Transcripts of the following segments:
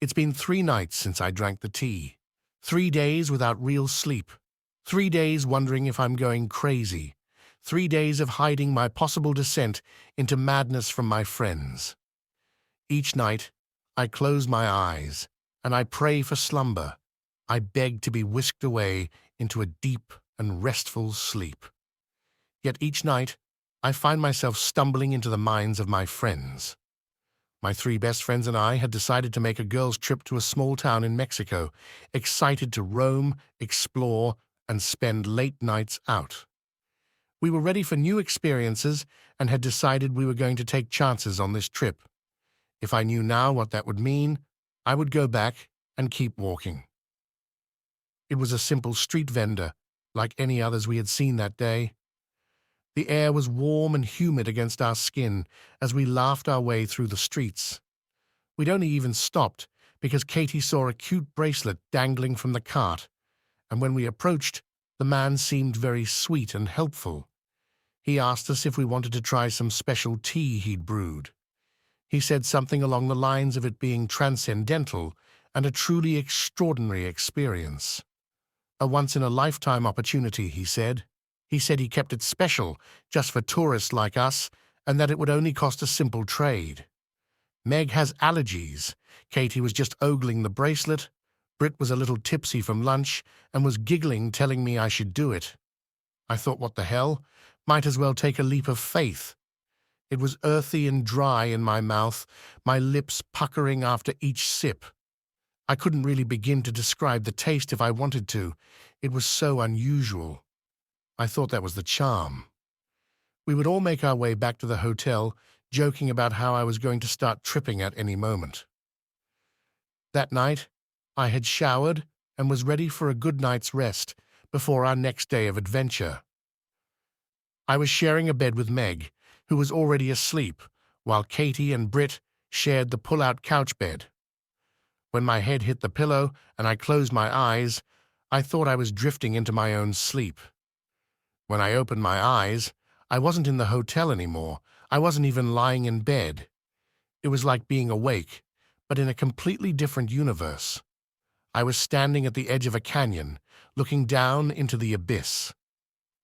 It's been 3 nights since I drank the tea. 3 days without real sleep. 3 days wondering if I'm going crazy. 3 days of hiding my possible descent into madness from my friends. Each night, I close my eyes, and I pray for slumber. I beg to be whisked away into a deep and restful sleep. Yet each night, I find myself stumbling into the minds of my friends. My 3 best friends and I had decided to make a girls' trip to a small town in Mexico, excited to roam, explore, and spend late nights out. We were ready for new experiences and had decided we were going to take chances on this trip. If I knew now what that would mean, I would go back and keep walking. It was a simple street vendor, like any others we had seen that day. The air was warm and humid against our skin as we laughed our way through the streets. We'd only even stopped because Katie saw a cute bracelet dangling from the cart, and when we approached, the man seemed very sweet and helpful. He asked us if we wanted to try some special tea he'd brewed. He said something along the lines of it being transcendental and a truly extraordinary experience. A once-in-a-lifetime opportunity, he said. He said he kept it special, just for tourists like us, and that it would only cost a simple trade. Meg has allergies. Katie was just ogling the bracelet. Britt was a little tipsy from lunch and was giggling, telling me I should do it. I thought, what the hell? Might as well take a leap of faith. It was earthy and dry in my mouth, my lips puckering after each sip. I couldn't really begin to describe the taste if I wanted to. It was so unusual. I thought that was the charm. We would all make our way back to the hotel, joking about how I was going to start tripping at any moment. That night, I had showered and was ready for a good night's rest before our next day of adventure. I was sharing a bed with Meg, who was already asleep, while Katie and Britt shared the pull-out couch bed. When my head hit the pillow and I closed my eyes, I thought I was drifting into my own sleep. When I opened my eyes, I wasn't in the hotel anymore. I wasn't even lying in bed. It was like being awake, but in a completely different universe. I was standing at the edge of a canyon, looking down into the abyss.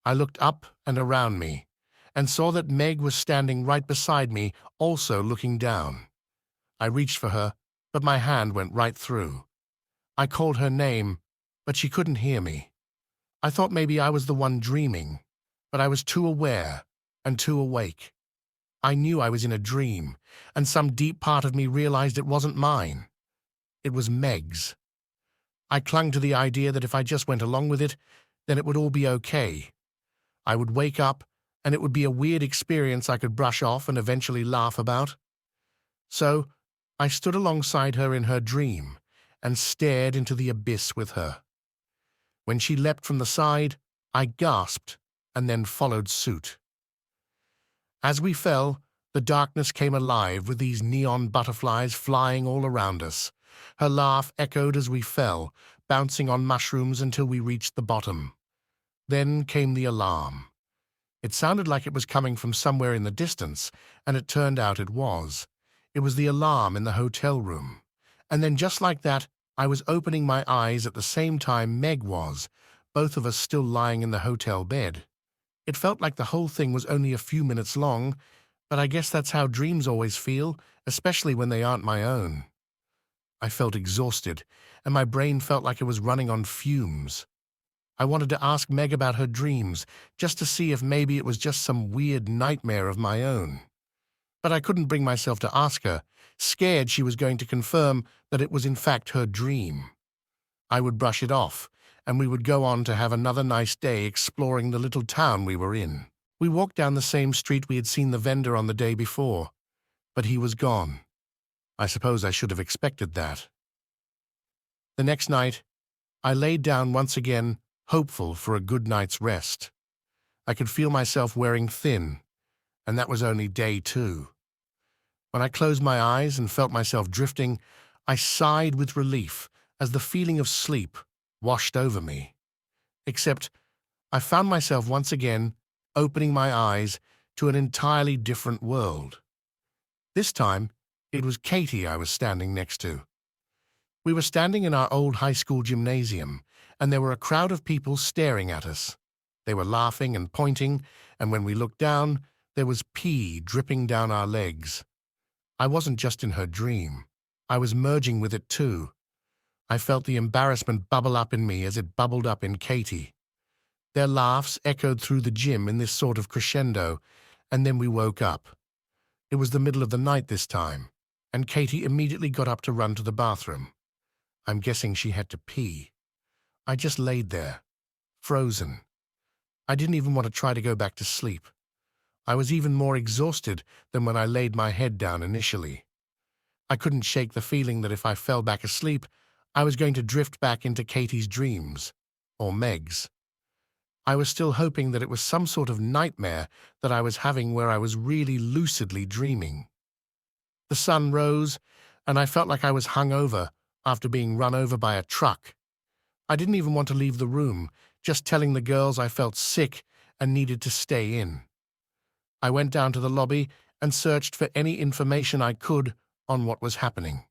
I looked up and around me, and saw that Meg was standing right beside me, also looking down. I reached for her, but my hand went right through. I called her name, but she couldn't hear me. I thought maybe I was the one dreaming, but I was too aware and too awake. I knew I was in a dream, and some deep part of me realized it wasn't mine. It was Meg's. I clung to the idea that if I just went along with it, then it would all be okay. I would wake up, and it would be a weird experience I could brush off and eventually laugh about. So I stood alongside her in her dream and stared into the abyss with her. When she leapt from the side, I gasped and then followed suit. As we fell, the darkness came alive with these neon butterflies flying all around us. Her laugh echoed as we fell, bouncing on mushrooms until we reached the bottom. Then came the alarm. It sounded like it was coming from somewhere in the distance, and it turned out it was. It was the alarm in the hotel room. And then just like that, I was opening my eyes at the same time Meg was, both of us still lying in the hotel bed. It felt like the whole thing was only a few minutes long, but I guess that's how dreams always feel, especially when they aren't my own. I felt exhausted, and my brain felt like it was running on fumes. I wanted to ask Meg about her dreams, just to see if maybe it was just some weird nightmare of my own. But I couldn't bring myself to ask her, scared she was going to confirm that it was in fact her dream. I would brush it off, and we would go on to have another nice day exploring the little town we were in. We walked down the same street we had seen the vendor on the day before, but he was gone. I suppose I should have expected that. The next night, I laid down once again, hopeful for a good night's rest. I could feel myself wearing thin, and that was only day 2. When I closed my eyes and felt myself drifting, I sighed with relief as the feeling of sleep washed over me. Except I found myself once again opening my eyes to an entirely different world. This time, it was Katie I was standing next to. We were standing in our old high school gymnasium, and there were a crowd of people staring at us. They were laughing and pointing, and when we looked down, there was pee dripping down our legs. I wasn't just in her dream. I was merging with it too. I felt the embarrassment bubble up in me as it bubbled up in Katie. Their laughs echoed through the gym in this sort of crescendo, and then we woke up. It was the middle of the night this time, and Katie immediately got up to run to the bathroom. I'm guessing she had to pee. I just laid there, frozen. I didn't even want to try to go back to sleep. I was even more exhausted than when I laid my head down initially. I couldn't shake the feeling that if I fell back asleep, I was going to drift back into Katie's dreams, or Meg's. I was still hoping that it was some sort of nightmare that I was having where I was really lucidly dreaming. The sun rose, and I felt like I was hung over after being run over by a truck. I didn't even want to leave the room, just telling the girls I felt sick and needed to stay in. I went down to the lobby and searched for any information I could on what was happening.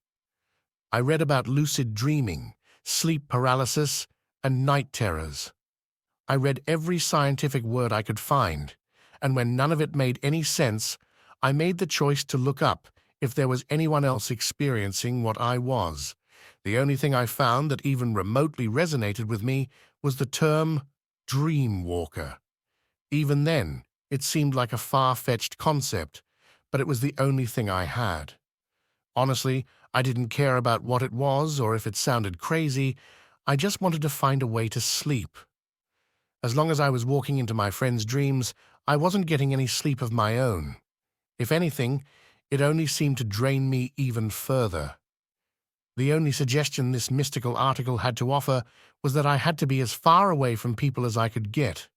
I read about lucid dreaming, sleep paralysis, and night terrors. I read every scientific word I could find, and when none of it made any sense, I made the choice to look up if there was anyone else experiencing what I was. The only thing I found that even remotely resonated with me was the term dream walker. Even then, it seemed like a far-fetched concept, but it was the only thing I had. Honestly, I didn't care about what it was or if it sounded crazy. I just wanted to find a way to sleep. As long as I was walking into my friends' dreams, I wasn't getting any sleep of my own. If anything, it only seemed to drain me even further. The only suggestion this mystical article had to offer was that I had to be as far away from people as I could get.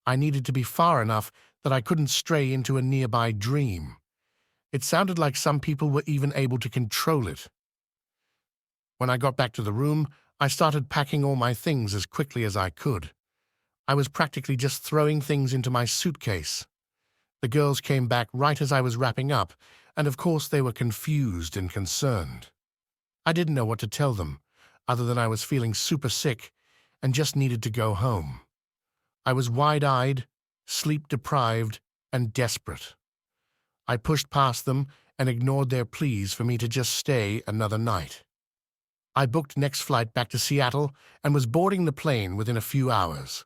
I needed to be far enough that I couldn't stray into a nearby dream. It sounded like some people were even able to control it. When I got back to the room, I started packing all my things as quickly as I could. I was practically just throwing things into my suitcase. The girls came back right as I was wrapping up, and of course they were confused and concerned. I didn't know what to tell them, other than I was feeling super sick and just needed to go home. I was wide-eyed, sleep-deprived, and desperate. I pushed past them and ignored their pleas for me to just stay another night. I booked next flight back to Seattle and was boarding the plane within a few hours.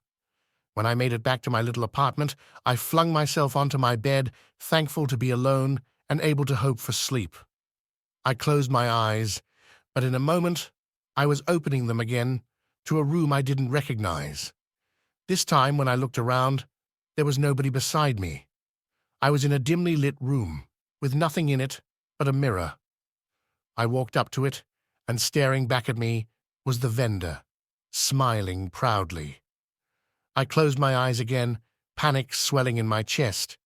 When I made it back to my little apartment, I flung myself onto my bed, thankful to be alone and able to hope for sleep. I closed my eyes, but in a moment, I was opening them again to a room I didn't recognize. This time, when I looked around, there was nobody beside me. I was in a dimly lit room, with nothing in it but a mirror. I walked up to it, and staring back at me was the vendor, smiling proudly. I closed my eyes again, panic swelling in my chest.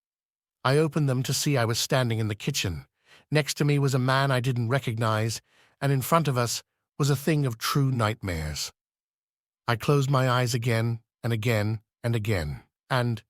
I opened them to see I was standing in the kitchen. Next to me was a man I didn't recognize, and in front of us was a thing of true nightmares. I closed my eyes again and again and again, and